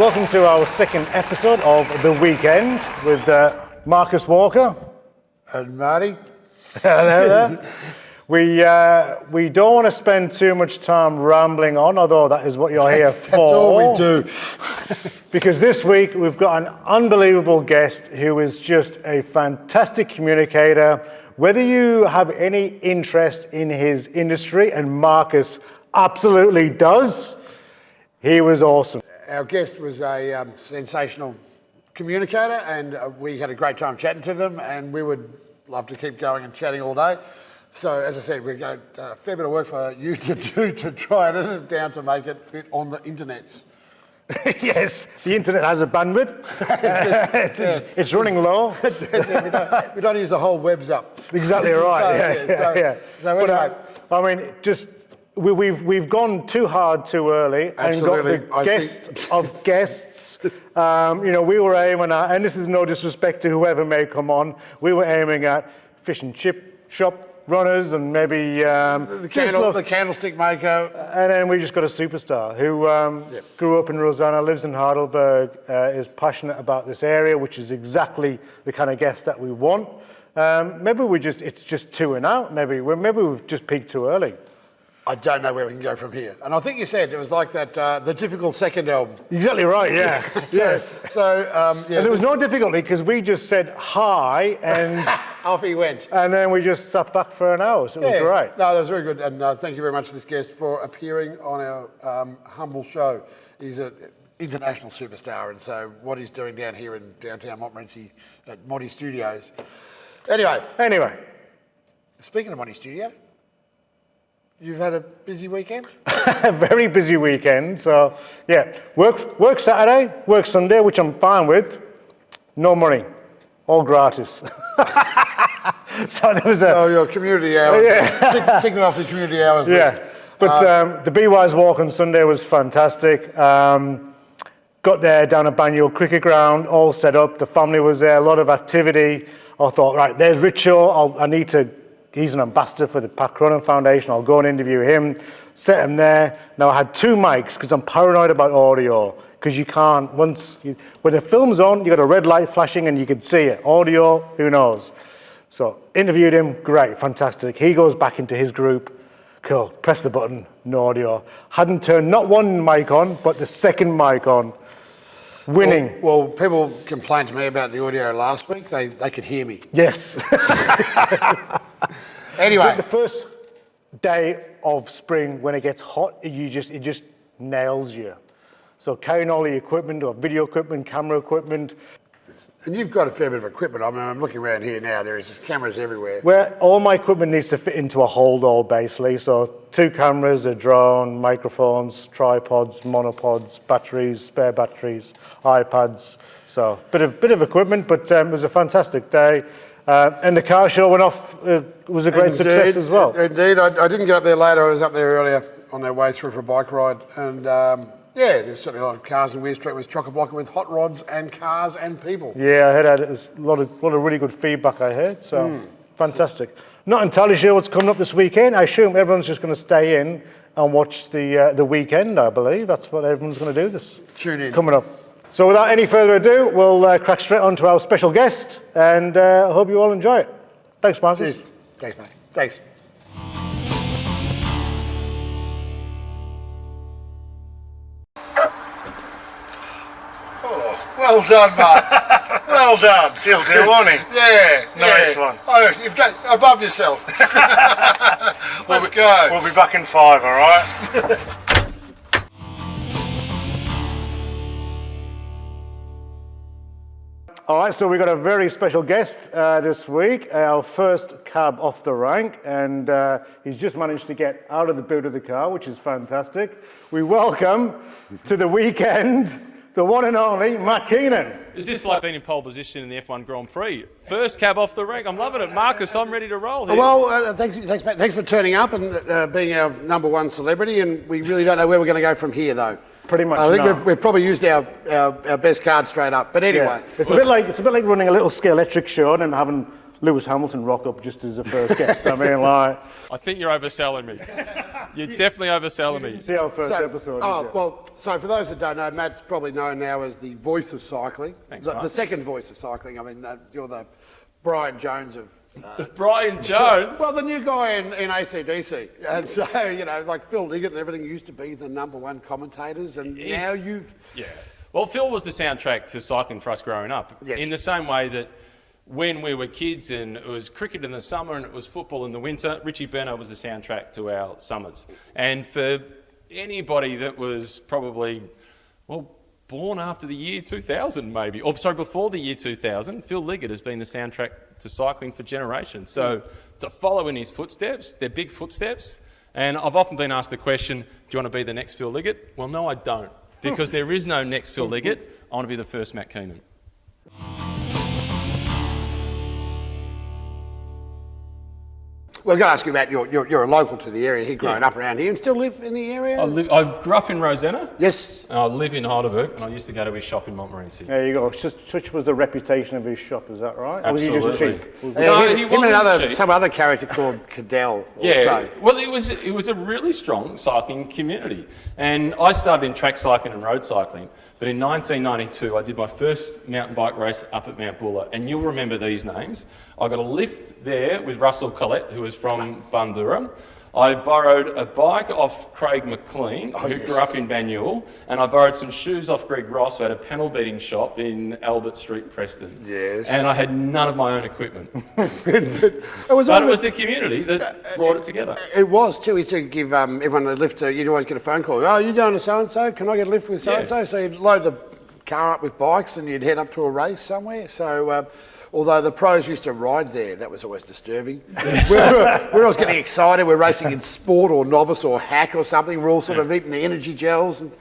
Welcome to our second episode of The Weekend with Marcus Walker. And Marty. Hello there. We don't want to spend too much time rambling on, although that is what you're here for. That's all we do. Because this week we've got an unbelievable guest who is just a fantastic communicator. Whether you have any interest in his industry, and Marcus absolutely does, he was awesome. Our guest was a sensational communicator, and we had a great time chatting to them, and we would love to keep going and chatting all day. So, as I said, we've got a fair bit of work for you to do to try and edit it down to make it fit on the internets. Yes, the internet has a bandwidth. It's running low. We don't use the whole webs up. Exactly right. So anyway, I mean, just we've gone too hard too early and got the guests of guests. We were aiming at, and this is no disrespect to whoever may come on, we were aiming at fish and chip shop runners and maybe the candlestick maker. And then we just got a superstar who grew up in Rosanna, lives in Heidelberg, is passionate about this area, which is exactly the kind of guest that we want. Maybe it's just too and out. Maybe we've just peaked too early. I don't know where we can go from here. And I think you said it was like that, the difficult second album. Exactly right, yeah. Yes. And there was no difficulty because we just said hi and off he went. And then we just sat back for an hour, so it was great. No, that was very good. And thank you very much to this guest for appearing on our humble show. He's an international superstar, and so what he's doing down here in downtown Montmorency at Monty Studios. Anyway. Speaking of Monty Studio, you've had a busy weekend? A very busy weekend. So, yeah, work Saturday, work Sunday, which I'm fine with. No money, all gratis. So there was your community hours. Yeah. Ticking off the community hours list. But the Be Wise walk on Sunday was fantastic. Got there down at Banyule Cricket Ground, all set up. The family was there, a lot of activity. I thought, right, there's Richard. He's an ambassador for the Pat Cronin Foundation. I'll go and interview him, set him there. Now, I had two mics because I'm paranoid about audio, because you can't, when the film's on, you've got a red light flashing and you can see it. Audio, who knows? So, interviewed him, great, fantastic. He goes back into his group, cool, press the button, no audio. Hadn't turned not one mic on, but the second mic on. Winning. Well, people complained to me about the audio last week. They could hear me. Yes. Anyway, the first day of spring when it gets hot, it just nails you. So carrying all the equipment, or video equipment, camera equipment. And you've got a fair bit of equipment. I mean, I'm looking around here now. There's just cameras everywhere. Well, all my equipment needs to fit into a hold-all, basically. So 2 cameras, a drone, microphones, tripods, monopods, batteries, spare batteries, iPads. So bit of equipment, but it was a fantastic day. And the car show went off. It was a great success as well. Indeed. I didn't get up there later. I was up there earlier on their way through for a bike ride. And there's certainly a lot of cars in Weir Street. It was chock-a-block with hot rods and cars and people. Yeah, I heard it was a lot of really good feedback I heard. So fantastic. Not entirely sure what's coming up this weekend. I assume everyone's just going to stay in and watch the weekend, I believe. That's what everyone's going to do Tune in. Coming up. So without any further ado, we'll crack straight on to our special guest, and I hope you all enjoy it. Thanks, Marcus. Cheers. Thanks, mate. Thanks. Oh, well done, Mark. Well done. Still do, won't he? Yeah. Nice one. Oh, you've done above yourself. Let's go. We'll be back in 5, all right? All right, so we've got a very special guest this week, our first cab off the rank, and he's just managed to get out of the boot of the car, which is fantastic. We welcome to the weekend the one and only Matt Keenan. Is this like being in pole position in the F1 Grand Prix? First cab off the rank. I'm loving it. Marcus, I'm ready to roll here. Well, thanks, Matt. Thanks for turning up and being our number one celebrity, and we really don't know where we're going to go from here, though. Pretty much. I think we've probably used our best card straight up. But anyway, it's a bit like running a little Scalextric show and then having Lewis Hamilton rock up just as a first guest. I mean, like, I think you're overselling me. You're definitely overselling me. See our first episode. So for those that don't know, Matt's probably known now as the voice of cycling. Thanks, the Mark. second voice of cycling. I mean, you're the Brian Jones of... Brian Jones? Well, the new guy in AC/DC. And so, like Phil Liggett and everything used to be the number one commentators, and now you've... Yeah. Well, Phil was the soundtrack to cycling for us growing up. Yes. In the same way that when we were kids and it was cricket in the summer and it was football in the winter, Richie Berno was the soundtrack to our summers. And for anybody that was probably, born after the year 2000 maybe, or sorry, before the year 2000, Phil Liggett has been the soundtrack to cycling for generations. So to follow in his footsteps, they're big footsteps. And I've often been asked the question, do you want to be the next Phil Liggett? Well, no, I don't. Because there is no next Phil Liggett. I want to be the first Matt Keenan. We're going to ask you about you're a local to the area here, growing up around here, and still live in the area? I grew up in Rosanna. Yes. And I live in Heidelberg, and I used to go to his shop in Montmorency. There you go. Such was the reputation of his shop, is that right? Absolutely. Or was he just cheap? No, he him and wasn't cheap. some other character called Cadell. Yeah, Also. well, it was a really strong cycling community. And I started in track cycling and road cycling. But in 1992, I did my first mountain bike race up at Mount Buller. And you'll remember these names. I got a lift there with Russell Collette, who was from Bundoora. I borrowed a bike off Craig McLean, who grew up in Banyule, and I borrowed some shoes off Greg Ross, who had a panel beating shop in Albert Street, Preston. Yes. And I had none of my own equipment. It was the community that brought it together. It was too. He used to give everyone a lift. You'd always get a phone call. Oh, you going to so-and-so? Can I get a lift with so-and-so? Yeah. So you'd load the car up with bikes and you'd head up to a race somewhere. So... although the pros used to ride there, that was always disturbing. We're always getting excited. We're racing in sport or novice or hack or something. We're all sort of eating the energy gels. And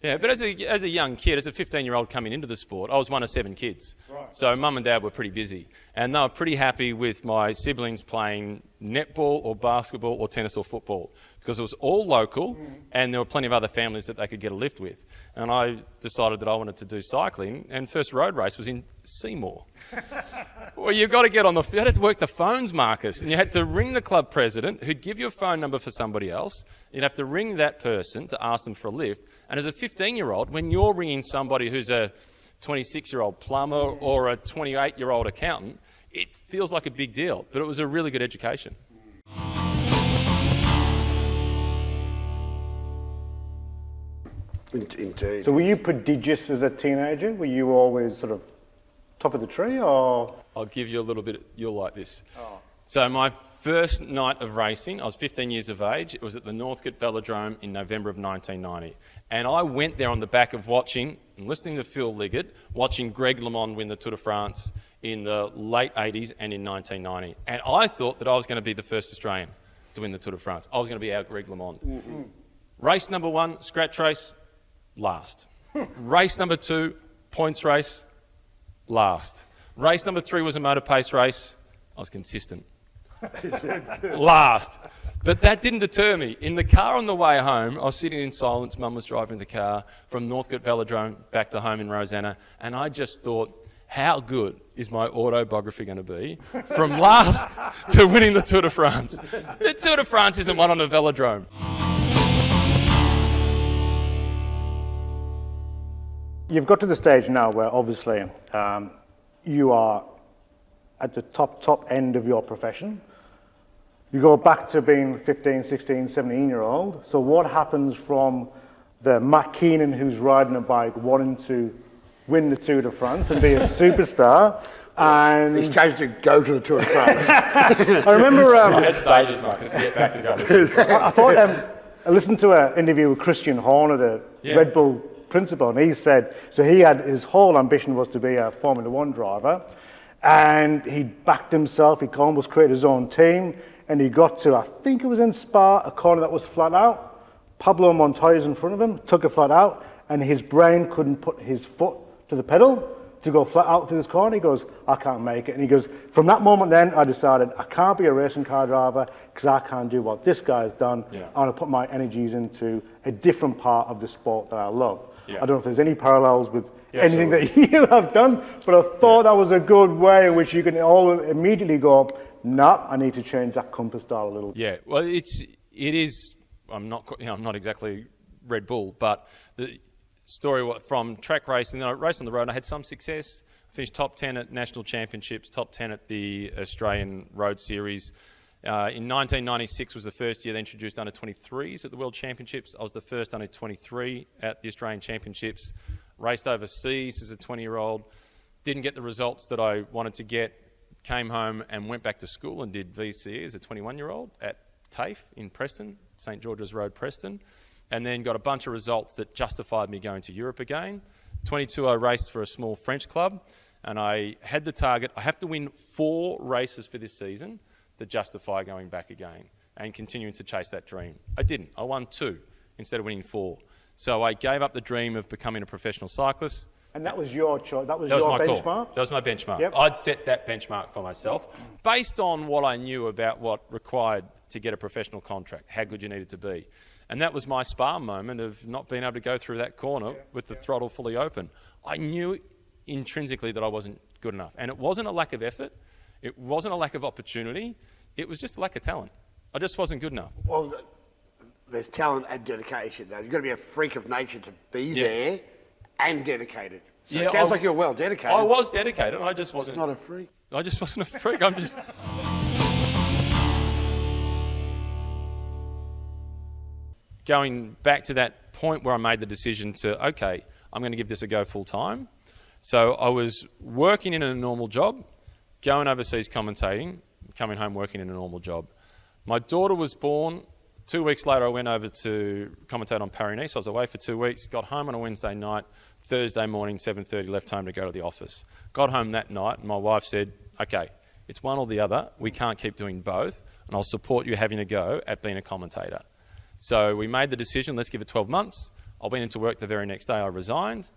yeah, but as a young kid, as a 15-year-old coming into the sport, I was one of 7 kids. Right. So mum and dad were pretty busy. And they were pretty happy with my siblings playing netball or basketball or tennis or football because it was all local and there were plenty of other families that they could get a lift with. And I decided that I wanted to do cycling, and first road race was in Seymour. Well, you've got to get on you had to work the phones, Marcus, and you had to ring the club president who'd give you a phone number for somebody else. You'd have to ring that person to ask them for a lift. And as a 15-year-old, when you're ringing somebody who's a 26-year-old plumber or a 28-year-old accountant, it feels like a big deal. But it was a really good education. indeed. So were you prodigious as a teenager? Were you always sort of top of the tree, or...? I'll give you a little bit, you'll like this. Oh. So my first night of racing, I was 15 years of age. It was at the Northcote Velodrome in November of 1990. And I went there on the back of watching and listening to Phil Liggett, watching Greg LeMond win the Tour de France in the late 80s and in 1990. And I thought that I was going to be the first Australian to win the Tour de France. I was going to be our Greg LeMond. Mm-hmm. Race number 1, scratch race, last. Race number 2, points race, last. Race number 3 was a motor pace race. I was consistent. Last. But that didn't deter me. In the car on the way home, I was sitting in silence. Mum was driving the car from Northcote Velodrome back to home in Rosanna. And I just thought, how good is my autobiography going to be from last to winning the Tour de France? The Tour de France isn't won on a velodrome. You've got to the stage now where obviously you are at the top end of your profession. You go back to being 15, 16, 17-year-old. So what happens from the Matt Keenan who's riding a bike wanting to win the Tour de France and be a superstar? And he's changed to go to the Tour de France. I remember... I had stages, Marcus, to get back to go. I thought... I listened to an interview with Christian Horner, the Red Bull principal, and he said, so he had, his whole ambition was to be a Formula One driver, and he backed himself, he almost created his own team, and he got to, I think it was in Spa, a corner that was flat out. Pablo Montoya's in front of him, took it flat out, and his brain couldn't put his foot to the pedal to go flat out through this corner. He goes, I can't make it. And he goes, from that moment then, I decided I can't be a racing car driver because I can't do what this guy's done. Yeah. I want to put my energies into a different part of the sport that I love. Yeah. I don't know if there's any parallels with anything that you have done, but I thought that was a good way in which you can all immediately go, nah, I need to change that compass dial a little. Yeah, well, it is I'm not exactly Red Bull, but the story from track racing, I raced on the road and I had some success. I finished top 10 at national championships, top 10 at the Australian Road Series. In 1996 was the first year they introduced under 23s at the World Championships. I was the first under 23 at the Australian Championships. Raced overseas as a 20-year-old. Didn't get the results that I wanted to get. Came home and went back to school and did VCE as a 21-year-old at TAFE in Preston, St George's Road, Preston, and then got a bunch of results that justified me going to Europe again. 22, I raced for a small French club, and I had the target, I have to win 4 races for this season to justify going back again and continuing to chase that dream. I didn't. I won 2 instead of winning 4. So I gave up the dream of becoming a professional cyclist. And that was your choice? That was my benchmark? Call. That was my benchmark. Yep. I'd set that benchmark for myself based on what I knew about what required to get a professional contract, how good you needed to be. And that was my spa moment of not being able to go through that corner with the throttle fully open. I knew intrinsically that I wasn't good enough. And it wasn't a lack of effort. It wasn't a lack of opportunity. It was just a lack of talent. I just wasn't good enough. Well, there's talent and dedication. Now, you've got to be a freak of nature to be there and dedicated. So it sounds like you're well dedicated. I was dedicated. I just wasn't. Not a freak. I just wasn't a freak. I'm just. Going back to that point where I made the decision to, okay, I'm going to give this a go full time. So I was working in a normal job, going overseas commentating, coming home working in a normal job. My daughter was born. 2 weeks later, I went over to commentate on Paris-Nice. I was away for 2 weeks, got home on a Wednesday night, Thursday morning, 7:30, left home to go to the office. Got home that night, and my wife said, okay, it's one or the other. We can't keep doing both, and I'll support you having a go at being a commentator. So we made the decision, let's give it 12 months. I went into work the very next day. I resigned,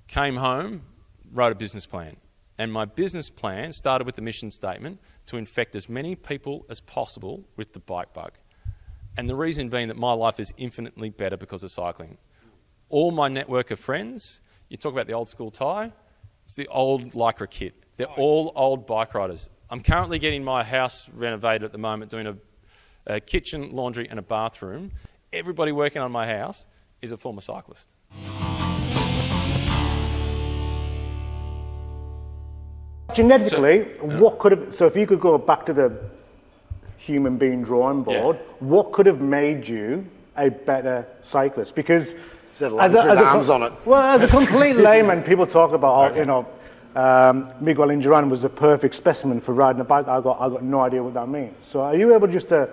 came home, wrote a business plan. And my business plan started with the mission statement to infect as many people as possible with the bike bug. And the reason being that my life is infinitely better because of cycling. All my network of friends, you talk about the old school tie, it's the old Lycra kit. They're all old bike riders. I'm currently getting my house renovated at the moment, doing a kitchen, laundry and a bathroom. Everybody working on my house is a former cyclist. Genetically, what could have, so if you could go back to the human being drawing board, what could have made you a better cyclist? Because as arms on it. Well, as a complete layman, people talk about, Miguel Indurain was a perfect specimen for riding a bike. I got no idea what that means. So are you able just to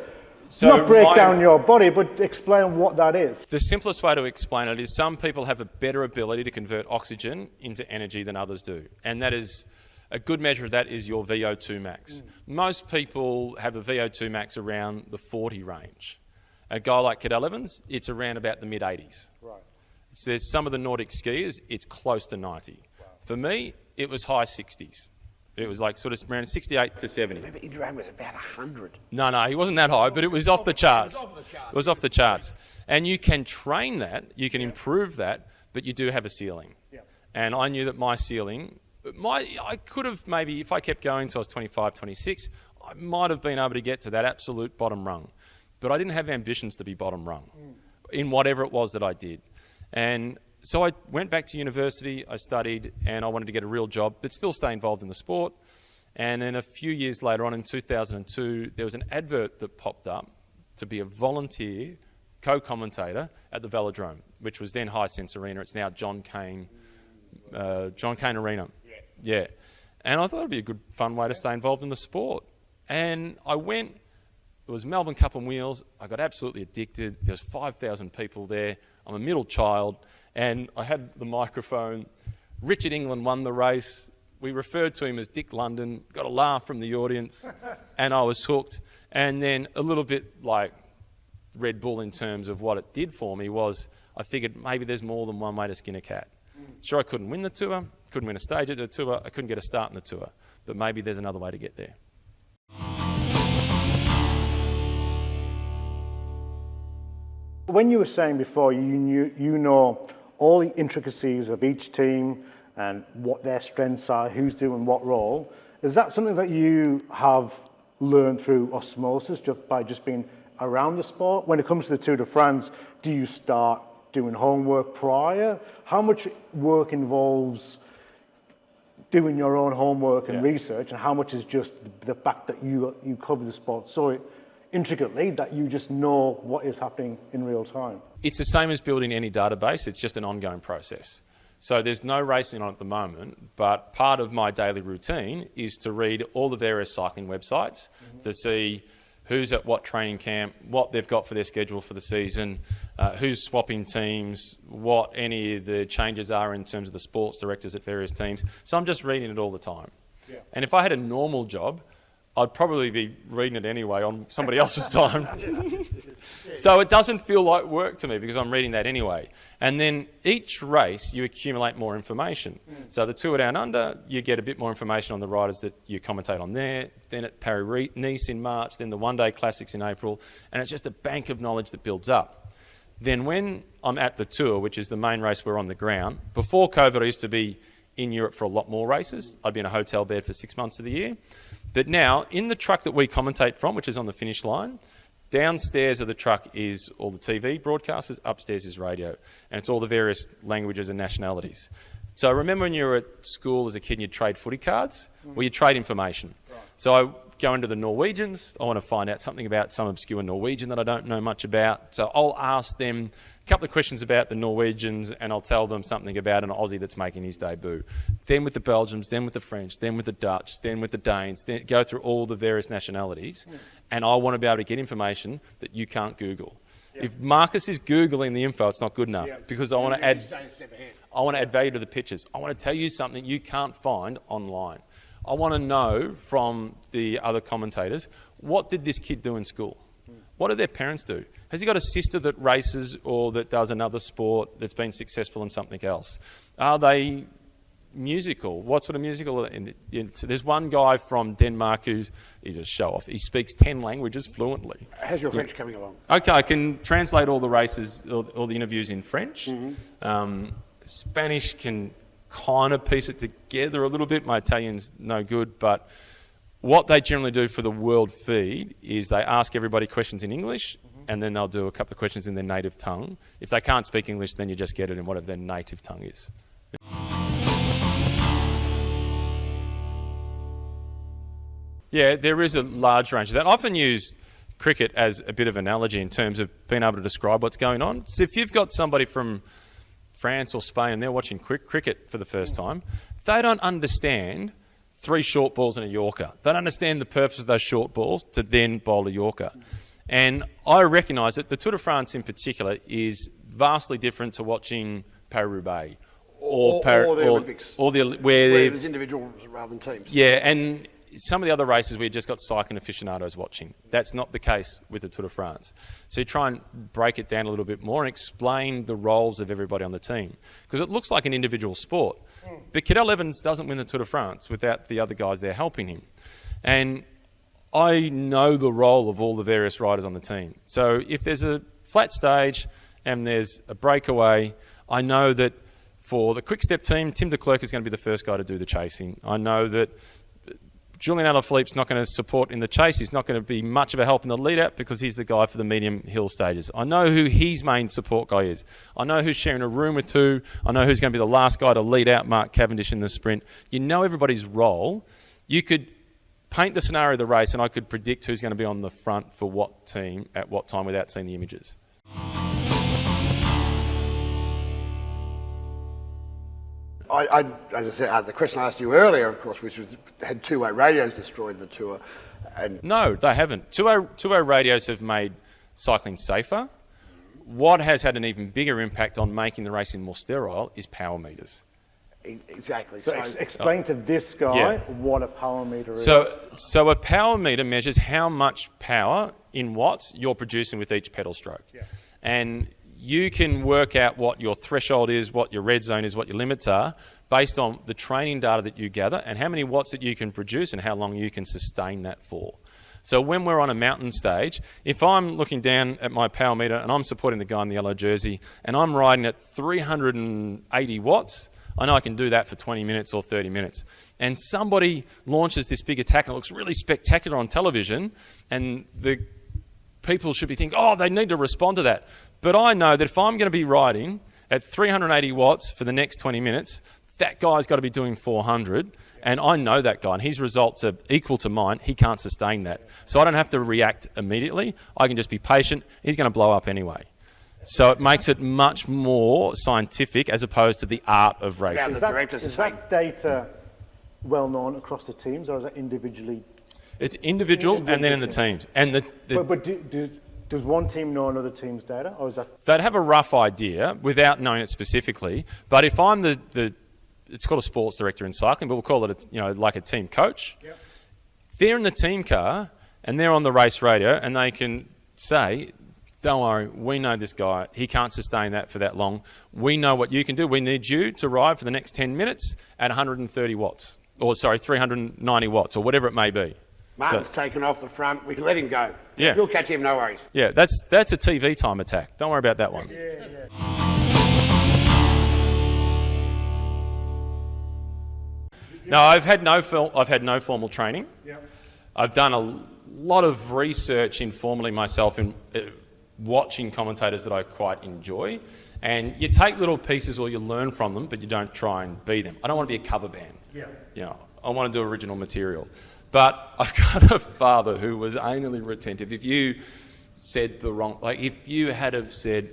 not break down your body, but explain what that is? The simplest way to explain it is some people have a better ability to convert oxygen into energy than others do. And that is, a good measure of that is your VO2 max. Most people have a VO2 max around the 40 range. A guy like Cadell Evans, it's around about the mid-80s. Right. So there's some of the Nordic skiers, it's close to 90. Wow. For me, it was high 60s. It was like sort of around 68 to 70. Remember, Indurain was about 100. No, he wasn't that high, but it was off the charts. It was off the charts. And you can train that, you can improve that, but you do have a ceiling. Yeah. And I knew that my ceiling, I could have maybe, if I kept going till I was 25, 26, I might have been able to get to that absolute bottom rung. But I didn't have ambitions to be bottom rung in whatever it was that I did. And so I went back to university, I studied, and I wanted to get a real job, but still stay involved in the sport. And then a few years later on, in 2002, there was an advert that popped up to be a volunteer co-commentator at the Velodrome, which was then Hisense Arena. It's now John Cain Arena. Yeah. And I thought it'd be a good, fun way to stay involved in the sport. And I went, it was Melbourne Cup on Wheels. I got absolutely addicted. There was 5,000 people there. I'm a middle child. And I had the microphone. Richard England won the race. We referred to him as Dick London. Got a laugh from the audience. And I was hooked. And then a little bit like Red Bull in terms of what it did for me was I figured maybe there's more than one way to skin a cat. Sure, I couldn't win the tour. Couldn't win a stage at the tour. I couldn't get a start in the tour. But maybe there's another way to get there. When you were saying before, you know all the intricacies of each team and what their strengths are, who's doing what role. Is that something that you have learned through osmosis, just by just being around the sport? When it comes to the Tour de France, do you start doing homework prior? How much work involves doing your own homework and research, and how much is just the fact that you cover the sport so intricately that you just know what is happening in real time? It's the same as building any database. It's just an ongoing process. So there's no racing on at the moment, but part of my daily routine is to read all the various cycling websites to see who's at what training camp, what they've got for their schedule for the season, who's swapping teams, what any of the changes are in terms of the sports directors at various teams. So I'm just reading it all the time. Yeah. And if I had a normal job, I'd probably be reading it anyway on somebody else's time. So it doesn't feel like work to me because I'm reading that anyway. And then each race, you accumulate more information. So the Tour Down Under, you get a bit more information on the riders that you commentate on there. Then at Paris-Nice in March, then the one-day classics in April. And it's just a bank of knowledge that builds up. Then when I'm at the Tour, which is the main race we're on the ground, before COVID I used to be in Europe for a lot more races. I'd be in a hotel bed for 6 months of the year. But now, in the truck that we commentate from, which is on the finish line, downstairs of the truck is all the TV broadcasters, upstairs is radio, and it's all the various languages and nationalities. So remember when you were at school as a kid and you'd trade footy cards? Well, you'd trade information. Right. So I go into the Norwegians, I want to find out something about some obscure Norwegian that I don't know much about. So I'll ask them a couple of questions about the Norwegians and I'll tell them something about an Aussie that's making his debut. Then with the Belgians, then with the French, then with the Dutch, then with the Danes, then go through all the various nationalities. And I want to be able to get information that you can't Google. Yeah. If Marcus is Googling the info, it's not good enough because I want to add value to the pictures. I want to tell you something you can't find online. I want to know from the other commentators, what did this kid do in school? What did their parents do? Has he got a sister that races or that does another sport that's been successful in something else? Are they musical? What sort of musical? There's one guy from Denmark who's a show-off. He speaks 10 languages fluently. How's your French coming along? Okay, I can translate all the races, all the interviews in French. Spanish can kind of piece it together a little bit. My Italian's no good, but what they generally do for the world feed is they ask everybody questions in English and then they'll do a couple of questions in their native tongue. If they can't speak English, then you just get it in whatever their native tongue is. Yeah, there is a large range of that. I often use cricket as a bit of analogy in terms of being able to describe what's going on. So if you've got somebody from France or Spain and they're watching cricket for the first time, they don't understand 3 short balls and a Yorker. They don't understand the purpose of those short balls to then bowl a Yorker. And I recognise that the Tour de France in particular is vastly different to watching Paris-Roubaix or the Olympics, where there's individuals rather than teams. Yeah, and some of the other races we just got cycling aficionados watching. That's not the case with the Tour de France. So you try and break it down a little bit more and explain the roles of everybody on the team. Because it looks like an individual sport. But Cadel Evans doesn't win the Tour de France without the other guys there helping him. And I know the role of all the various riders on the team. So if there's a flat stage and there's a breakaway, I know that for the quick step team, Tim de Klerk is going to be the first guy to do the chasing. I know that Julian Alaphilippe's not going to support in the chase. He's not going to be much of a help in the lead-out because he's the guy for the medium hill stages. I know who his main support guy is. I know who's sharing a room with who. I know who's going to be the last guy to lead out Mark Cavendish in the sprint. You know everybody's role. You could paint the scenario of the race and I could predict who's going to be on the front for what team at what time without seeing the images. As I said, the question I asked you earlier, of course, which was, had two-way radios destroyed the Tour? And no, they haven't. Two-way radios have made cycling safer. What has had an even bigger impact on making the racing more sterile is power meters. Exactly. So explain to this guy what a power meter is. So a power meter measures how much power in watts you're producing with each pedal stroke. Yeah. And you can work out what your threshold is, what your red zone is, what your limits are, based on the training data that you gather and how many watts that you can produce and how long you can sustain that for. So when we're on a mountain stage, if I'm looking down at my power meter and I'm supporting the guy in the yellow jersey and I'm riding at 380 watts, I know I can do that for 20 minutes or 30 minutes. And somebody launches this big attack and it looks really spectacular on television and the people should be thinking, oh, they need to respond to that. But I know that if I'm going to be riding at 380 watts for the next 20 minutes, that guy's got to be doing 400. And I know that guy, and his results are equal to mine. He can't sustain that. So I don't have to react immediately. I can just be patient. He's going to blow up anyway. So it makes it much more scientific as opposed to the art of racing. Is that data well known across the teams, or is that individually? It's individual and then in the teams. And But does one team know another team's data, or is that? They'd have a rough idea without knowing it specifically. But if I'm it's called a sports director in cycling, but we'll call it like a team coach. Yep. They're in the team car and they're on the race radio, and they can say, don't worry, we know this guy. He can't sustain that for that long. We know what you can do. We need you to ride for the next 10 minutes at 130 watts. Or, 390 watts, or whatever it may be. Martin's taken off the front. We can let him go. Yeah. You'll catch him, no worries. Yeah, that's a TV time attack. Don't worry about that one. No, I've had no formal training. Yep. I've done a lot of research informally myself in watching commentators that I quite enjoy. And you take little pieces or you learn from them, but you don't try and be them. I don't want to be a cover band. Yeah. I want to do original material. But I've got a father who was anally retentive. If you said the wrong, if you had have said,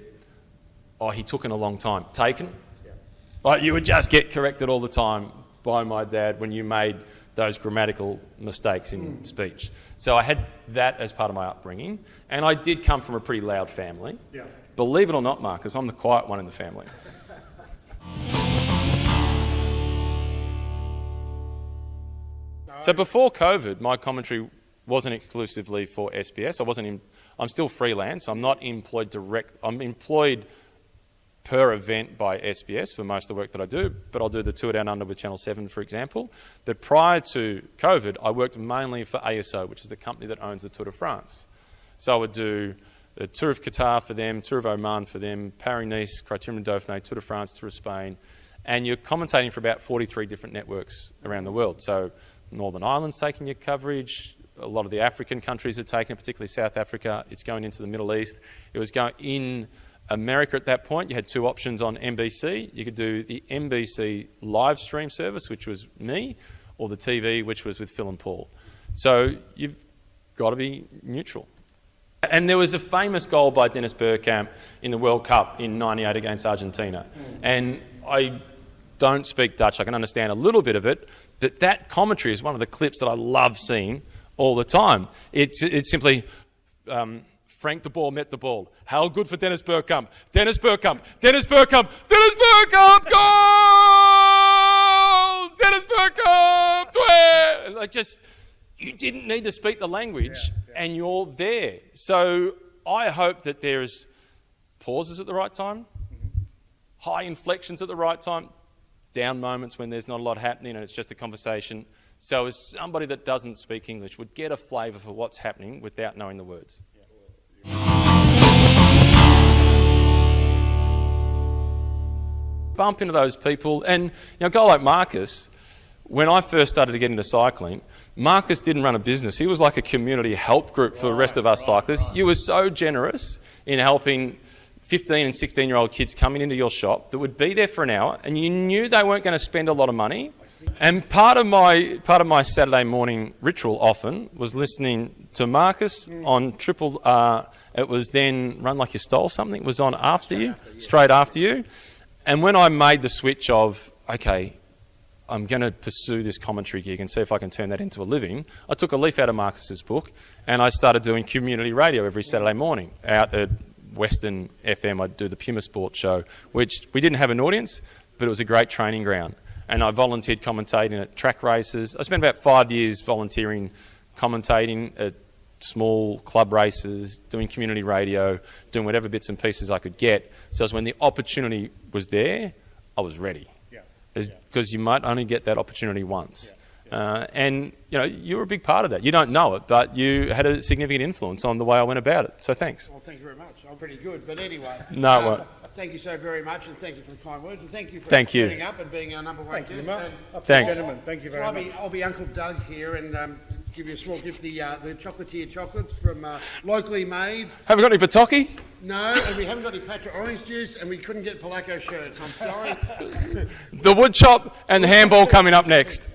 oh, he took in a long time, taken, you would just get corrected all the time by my dad when you made those grammatical mistakes in speech. So I had that as part of my upbringing, and I did come from a pretty loud family. Yeah. Believe it or not, Marcus, I'm the quiet one in the family. So before COVID, my commentary wasn't exclusively for SBS. I'm still freelance. I'm not employed I'm employed per event by SBS for most of the work that I do, but I'll do the Tour Down Under with Channel 7, for example. But prior to COVID, I worked mainly for ASO, which is the company that owns the Tour de France. So I would do the Tour of Qatar for them, Tour of Oman for them, Paris-Nice, Criterium Dauphiné, Tour de France, Tour of Spain, and you're commentating for about 43 different networks around the world. So Northern Ireland's taking your coverage, a lot of the African countries are taking it, particularly South Africa. It's going into the Middle East. It was going in America at that point. You had two options on NBC. You could do the NBC live stream service, which was me, or the TV, which was with Phil and Paul. So you've got to be neutral. And there was a famous goal by Dennis Bergkamp in the World Cup in '98 against Argentina. And I don't speak Dutch. I can understand a little bit of it, but that commentary is one of the clips that I love seeing all the time. It's simply Frank de Boer met the ball. How good for Dennis Bergkamp. Dennis Bergkamp. Dennis Bergkamp. Dennis Bergkamp. Goal! Dennis Bergkamp. You didn't need to speak the language, and you're there. So I hope that there's pauses at the right time, high inflections at the right time, down moments when there's not a lot happening and it's just a conversation. So as somebody that doesn't speak English would get a flavour for what's happening without knowing the words. Bump into those people, and a guy like Marcus, when I first started to get into cycling, Marcus didn't run a business. He was like a community help group for the rest of us cyclists. You were so generous in helping 15 and 16-year-old kids coming into your shop that would be there for an hour, and you knew they weren't going to spend a lot of money. And part of my Saturday morning ritual often was listening to Marcus on Triple R. It was then Run Like You Stole Something. It was on straight after you. And when I made the switch of, okay, I'm going to pursue this commentary gig and see if I can turn that into a living, I took a leaf out of Marcus's book and I started doing community radio every Saturday morning out at Western FM. I'd do the Puma Sports show, which we didn't have an audience, but it was a great training ground. And I volunteered commentating at track races. I spent about 5 years volunteering commentating at small club races, doing community radio, doing whatever bits and pieces I could get. So when the opportunity was there, I was ready. Because you might only get that opportunity once. And you were a big part of that. You don't know it, but you had a significant influence on the way I went about it. So thanks. Well, thank you very much. I'm pretty good, but anyway. No, it won't. Thank you so very much, and thank you for the kind words, and thank you for turning up and being our number one guest. Thanks. Gentlemen, thank you very much. I'll be Uncle Doug here, and give you a small gift, the chocolatier chocolates from locally made. Haven't got any Bataki? No, and we haven't got any Patra orange juice, and we couldn't get Polaco shirts. I'm sorry. The wood chop and the handball coming up next.